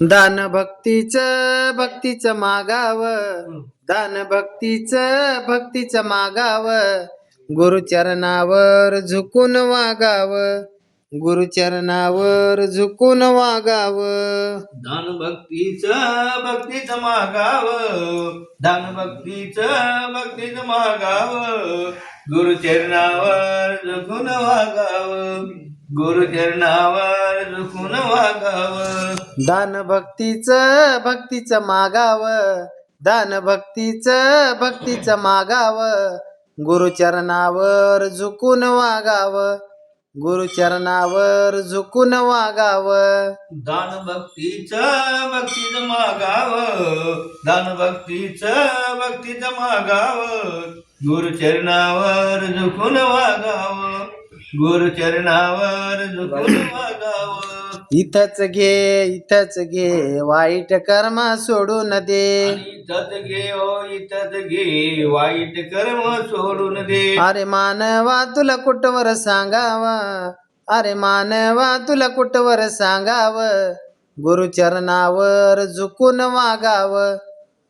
दान भक्तीचं मागाव, दान भक्तीचं मागाव, गुरुचरणावर झुकून वागाव, गुरुचरणावर झुकून वागाव. दान भक्तीचं मागाव, दान भक्तीचं मागाव, गुरुचरणावर झुकून वागाव, गुरुचरणावर झुकून वागाव. दान भक्तीचं मागाव, दान भक्तीचं मागाव, गुरुचरणावर झुकून वागाव, गुरुचरणावर झुकून वागाव. दान भक्तीचं मागाव, दान भक्तीचं मागाव, गुरुचरणावर झुकून वागाव, गुरुचरणावर झुकून वागाव. इथंच घे वाईट कर्म सोडून दे, इथंच घे वाईट कर्म सोडून दे. अरे मानवा तुला कुठवर सांगावा, अरे मानवा तुला कुठवर सांगाव, गुरुचरणावर झुकून वागाव,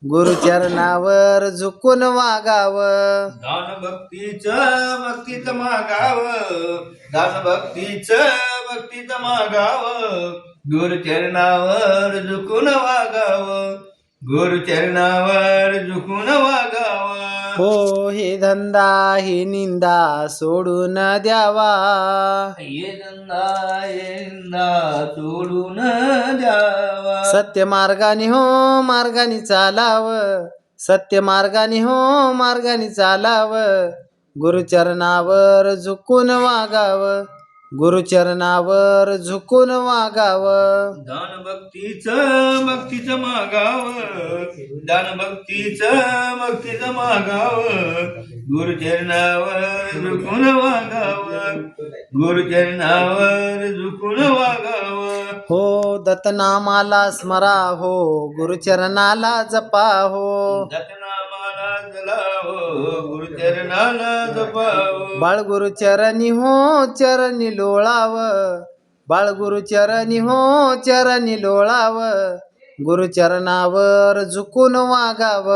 गुरुचरणावर झुकून वागाव. दान भक्तीचं मागाव, दान भक्तीचं मागाव, गुरुचरणावर झुकून वागाव, गुरुचरणावर झुकून वागाव. हो हे धंदा हे निंदा सोडून द्यावा, हे धंदा सोडून द्यावा. सत्य मार्गाने मार्गाने चालाव, सत्य मार्गाने मार्गाने चालाव, गुरुचरणावर झुकून वागाव, गुरुचरणावर झुकून वागाव. दान भक्तीचं मागाव, दान भक्तीचं मागाव, गुरुचरणावर झुकून वागाव, गुरुचरणावर झुकून वागाव. हो दत्तनामाला स्मरा हो, गुरुचरणाला जपा हो, दत्तनामाला जला हो, गुरुचरणाला जपाव. बाळगुरु चरणी लोळाव, बाळगुरु चरणी लोळाव, गुरुचरणावर झुकून वागाव,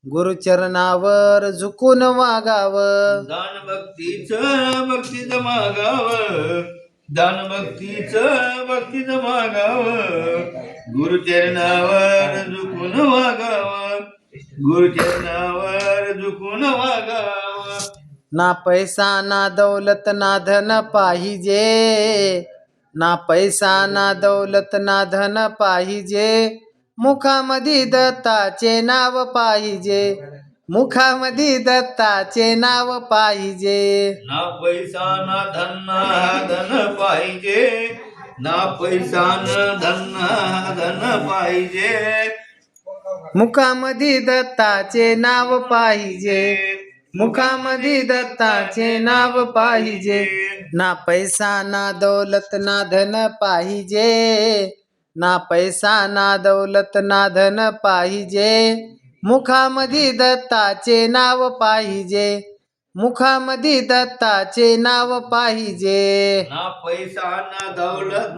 गुरुचरणावर झुकून वागाव. दान भक्तीचं मागाव, दान भक्तीचं मागाव, गुरुचरणावर झुकून वागाव, गुरुचरणावर झुकून वागाव. ना पैसा ना दौलत ना धन पाहिजे, ना पैसा ना दौलत ना धन पाहिजे, मुखामध्ये दत्ताचे नाव पाहिजे, मुखामध्ये दत्ताचे नाव पाहिजे. ना पैसा ना धन पाहिजे, ना पैसा ना धन पाहिजे, मुखामध्ये दत्ताचे नाव पाहिजे, मुखामध्ये दत्ताचे नाव पाहिजे. ना पैसा ना दौलत ना धन पाहिजे, ना पैसा ना दौलत ना धन पाहिजे, मुखामध्ये दत्ताचे नाव पाहिजे, मुखामध्ये दत्ताचे नाव पाहिजे. ना पैसा ना दौलत